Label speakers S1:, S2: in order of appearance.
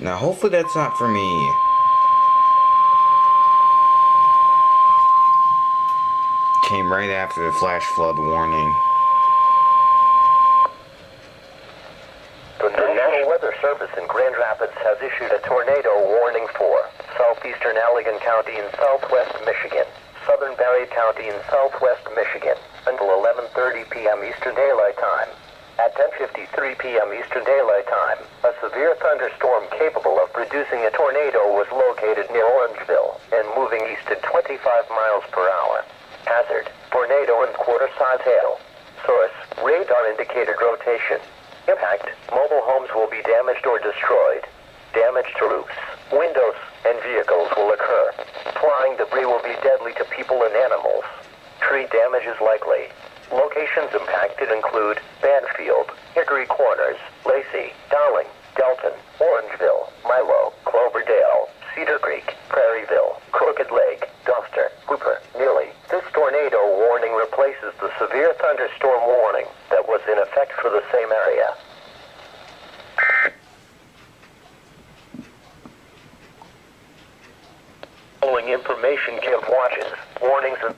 S1: Now, hopefully that's not for me. Came right after the flash flood warning.
S2: The National Weather Service in Grand Rapids has issued a tornado warning for southeastern Allegan County in southwest Michigan, southern Barry County in southwest Michigan, until 11:30 p.m. Eastern Daylight Time. At 10:53 p.m. Eastern Daylight Time, a severe thunderstorm capable of producing a tornado was located near Orangeville and moving east at 25 miles per hour. Hazard: tornado and quarter-size hail. Source: radar-indicated rotation. Impact: mobile homes will be damaged or destroyed. Damage to roofs, windows, and vehicles will occur. Flying debris will be deadly to people and animals. Tree damage is likely. Locations impacted include Banfield, Hickory Corners, Lacey, Darling, Delton, Orangeville, Milo, Cloverdale, Cedar Creek, Prairieville, Crooked Lake, Duster, Hooper, Neely. This tornado warning replaces the severe thunderstorm warning that was in effect for the same area. Following information give watches, warnings, and